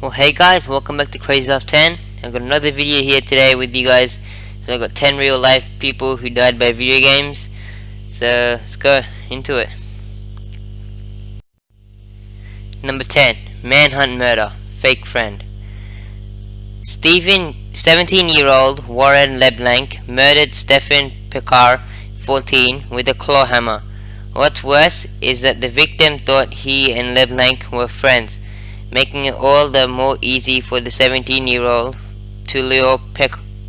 Well, hey guys, welcome back to Crazy Stuff 10. I've got another video here today with you guys. So I've got 10 real life people who died by video games. So let's go into it. Number 10, Manhunt murder, fake friend. Stephen, 17-year-old Warren LeBlanc murdered Stephen Picard, 14, with a claw hammer. What's worse is that the victim thought he and LeBlanc were friends, making it all the more easy for the 17-year-old to lure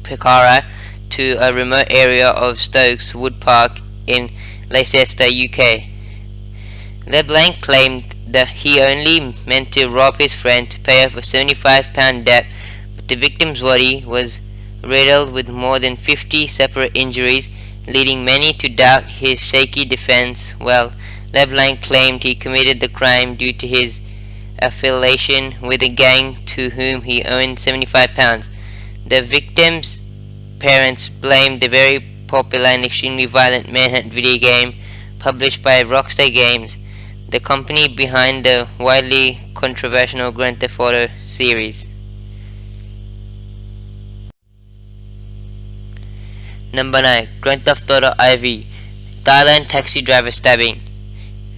Picard to a remote area of Stokes Wood Park in Leicester, UK. LeBlanc claimed that he only meant to rob his friend to pay off a £75 debt, but the victim's body was riddled with more than 50 separate injuries, leading many to doubt his shaky defense. Well, LeBlanc claimed he committed the crime due to his affiliation with a gang to whom he owed £75. The victim's parents blamed the very popular and extremely violent Manhunt video game published by Rockstar Games, the company behind the widely controversial Grand Theft Auto series. Number 9, Grand Theft Auto IV, Thailand taxi driver stabbing.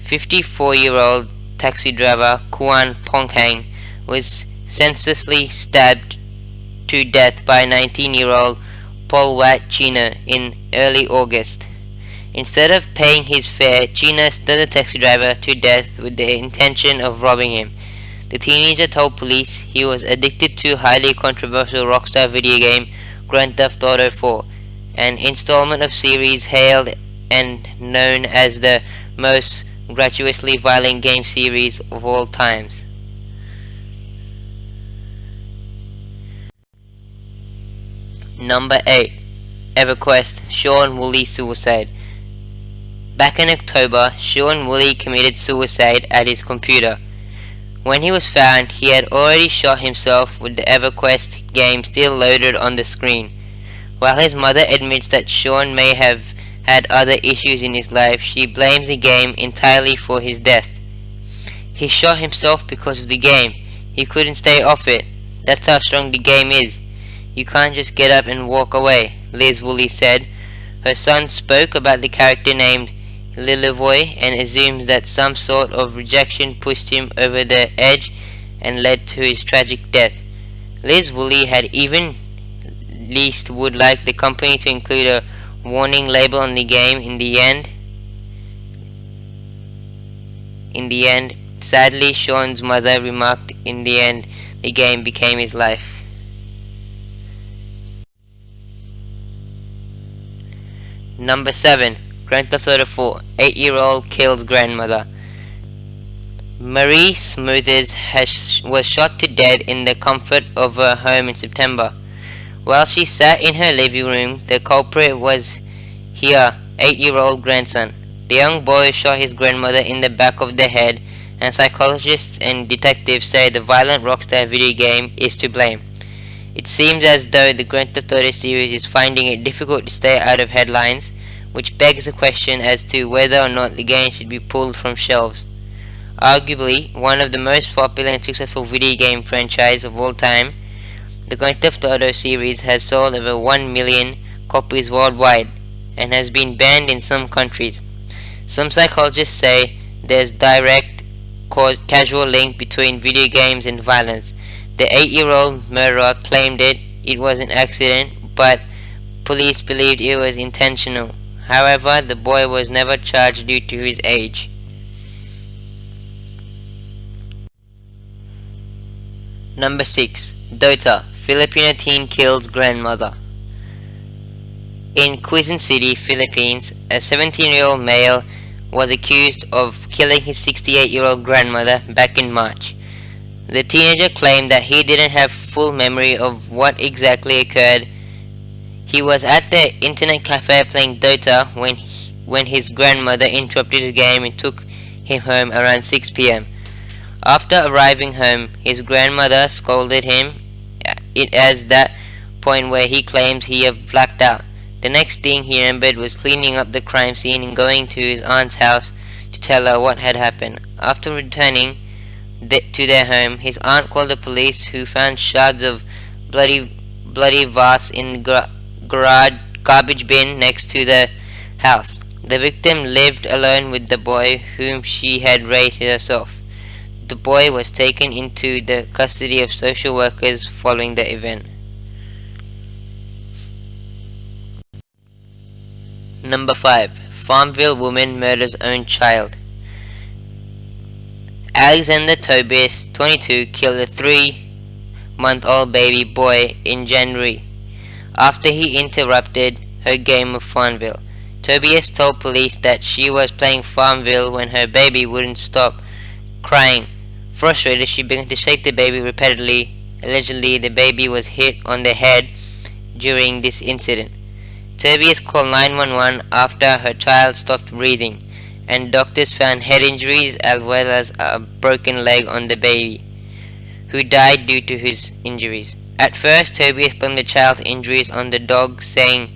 54-year-old taxi driver Kuan Ponghang was senselessly stabbed to death by 19-year-old Paul Wat Chino in early August. Instead of paying his fare, Chino stabbed the taxi driver to death with the intention of robbing him. The teenager told police he was addicted to highly controversial Rockstar video game Grand Theft Auto 4, an installment of series hailed and known as the most gratuitously violent game series of all times. Number 8, EverQuest, Sean Woolley suicide. Back in October, Sean Woolley committed suicide at his computer. When he was found, he had already shot himself with the EverQuest game still loaded on the screen. While his mother admits that Sean may have had other issues in his life, she blames the game entirely for his death. He shot himself because of the game. He couldn't stay off it. That's how strong the game is. You can't just get up and walk away, Liz Woolley said. Her son spoke about the character named Lilivoy and assumes that some sort of rejection pushed him over the edge and led to his tragic death. Liz Woolley had even least would like the company to include a warning label on the game. In the end, sadly, Sean's mother remarked, in the end, the game became his life. Number 7, Grand Theft Auto 4, 8-year-old kills grandmother. Marie Smothers was shot to death in the comfort of her home in September. While she sat in her living room, the culprit was her 8-year-old grandson. The young boy shot his grandmother in the back of the head, and psychologists and detectives say the violent Rockstar video game is to blame. It seems as though the Grand Theft Auto series is finding it difficult to stay out of headlines, which begs the question as to whether or not the game should be pulled from shelves. Arguably, one of the most popular and successful video game franchises of all time, the Grand Theft Auto series has sold over 1 million copies worldwide and has been banned in some countries. Some psychologists say there's direct causal link between video games and violence. The 8-year-old murderer claimed it was an accident, but police believed it was intentional. However, the boy was never charged due to his age. Number 6, DOTA, Filipino teen kills grandmother. In Quezon City, Philippines, a 17-year-old male was accused of killing his 68-year-old grandmother back in March. The teenager claimed that he didn't have full memory of what exactly occurred. He was at the internet cafe playing Dota when his grandmother interrupted the game and took him home around 6 p.m. After arriving home, his grandmother scolded him. It as that point where he claims he had blacked out. The next thing he remembered was cleaning up the crime scene and going to his aunt's house to tell her what had happened. After returning, to their home. His aunt called the police, who found shards of bloody vase in the garbage bin next to the house. The victim lived alone with the boy, whom she had raised herself. The boy was taken into the custody of social workers following the event. Number 5. Farmville woman murders own child. Alexander Tobias, 22, killed a 3-month-old baby boy in January after he interrupted her game of Farmville. Tobias told police that she was playing Farmville when her baby wouldn't stop crying. Frustrated, she began to shake the baby repeatedly. Allegedly, the baby was hit on the head during this incident. Tobias called 911 after her child stopped breathing, and doctors found head injuries as well as a broken leg on the baby, who died due to his injuries. At first, Tobias blamed the child's injuries on the dog, saying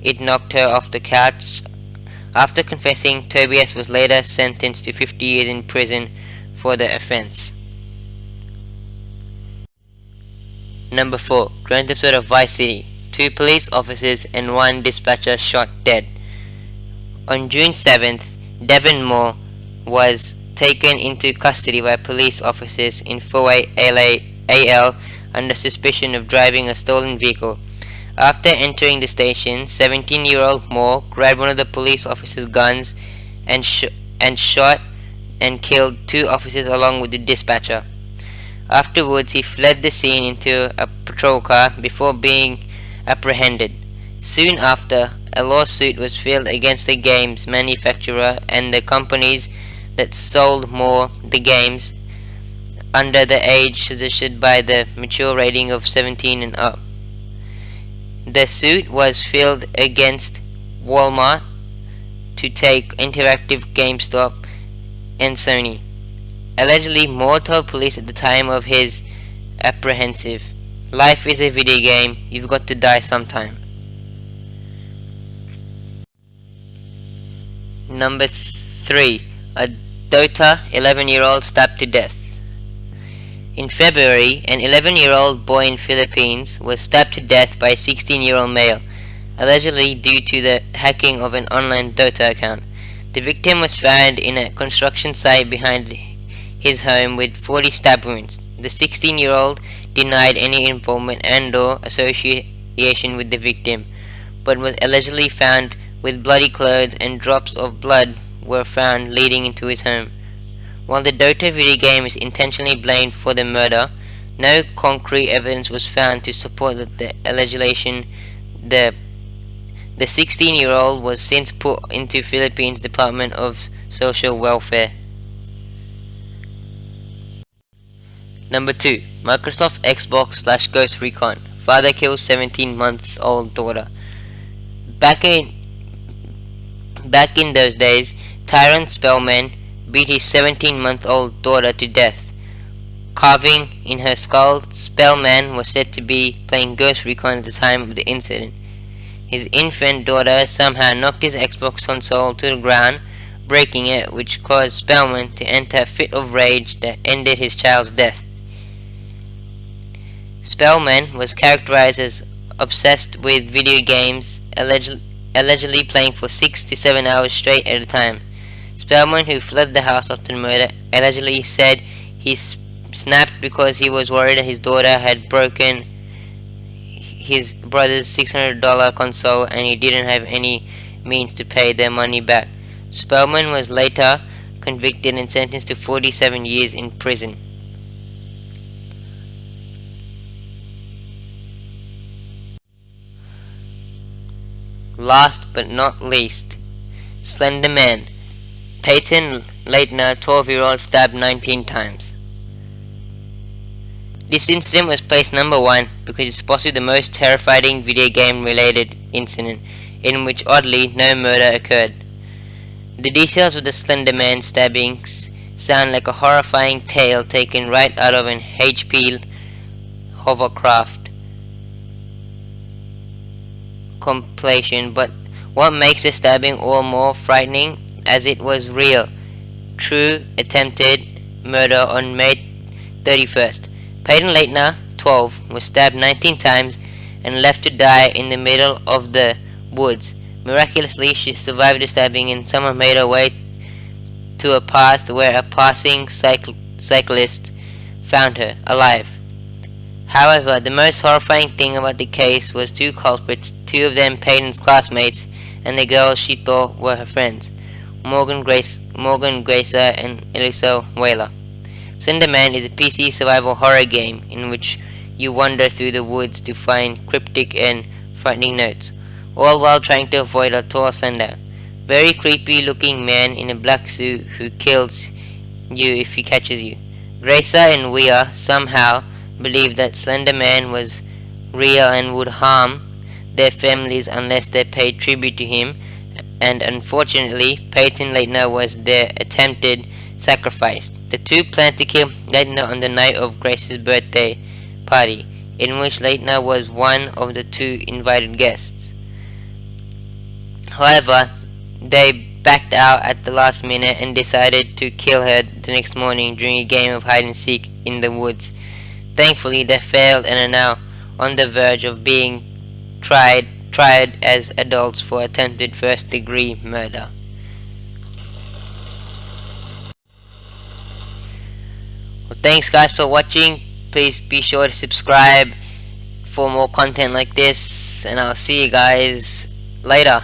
it knocked her off the couch. After confessing, Tobias was later sentenced to 50 years in prison for the offense. Number 4. Grand Theft Auto Vice City. 2 police officers and 1 dispatcher shot dead. On June 7th, Devon Moore was taken into custody by police officers in 4A AL under suspicion of driving a stolen vehicle. After entering the station, 17-year-old Moore grabbed one of the police officers' guns and shot and killed 2 officers along with the dispatcher. Afterwards, he fled the scene into a patrol car before being apprehended. Soon after, a lawsuit was filed against the game's manufacturer and the companies that sold Moore the games under the age suggested by the mature rating of 17 and up. The suit was filed against Walmart, to take Interactive, GameStop, and Sony. Allegedly, Moore told police at the time of his apprehension, "Life is a video game, you've got to die sometime." Number 3. A DOTA 11-year-old stabbed to death. In February, an 11-year-old boy in Philippines was stabbed to death by a 16-year-old male, allegedly due to the hacking of an online Dota account. The victim was found in a construction site behind his home with 40 stab wounds. The 16-year-old denied any involvement and/or association with the victim, but was allegedly found with bloody clothes, and drops of blood were found leading into his home. While the Dota video game is intentionally blamed for the murder, no concrete evidence was found to support the allegation. The 16-year-old was since put into Philippines Department of Social Welfare. Number 2. Microsoft Xbox / Ghost Recon. Father kills 17-month-old daughter. Back in those days, Tyrant Spellman beat his 17-month-old daughter to death, carving in her skull. Spellman was said to be playing Ghost Recon at the time of the incident. His infant daughter somehow knocked his Xbox console to the ground, breaking it, which caused Spellman to enter a fit of rage that ended his child's death. Spellman was characterized as obsessed with video games, allegedly playing for 6 to 7 hours straight at a time. Spellman, who fled the house after the murder, allegedly said he snapped because he was worried that his daughter had broken his brother's $600 console and he didn't have any means to pay their money back. Spellman was later convicted and sentenced to 47 years in prison. Last but not least, Slender Man. Peyton Leitner, 12-year-old, stabbed 19 times. This incident was placed number 1 because it's possibly the most terrifying video game related incident in which oddly no murder occurred. The details of the Slender Man stabbings sound like a horrifying tale taken right out of an H.P. Hovercraft compilation, but what makes the stabbing all more frightening as it was real, true attempted murder on May 31st. Peyton Leitner, 12, was stabbed 19 times and left to die in the middle of the woods. Miraculously, she survived the stabbing and somehow made her way to a path where a passing cyclist found her, alive. However, the most horrifying thing about the case was two culprits, two of them Peyton's classmates, and the girls she thought were her friends, Morgan Gracer and Elisa Whaler. Slender Man is a PC survival horror game in which you wander through the woods to find cryptic and frightening notes, all while trying to avoid a tall, slender, very creepy looking man in a black suit who kills you if he catches you. Gracer and Weir somehow believed that Slender Man was real and would harm their families unless they paid tribute to him, and unfortunately, Peyton Leitner was their attempted sacrifice. The two planned to kill Leitner on the night of Grace's birthday party, in which Leitner was one of the two invited guests. However, they backed out at the last minute and decided to kill her the next morning during a game of hide and seek in the woods. Thankfully, they failed and are now on the verge of being tried as adults for attempted first-degree murder. Well, thanks guys for watching. Please be sure to subscribe for more content like this, and I'll see you guys later.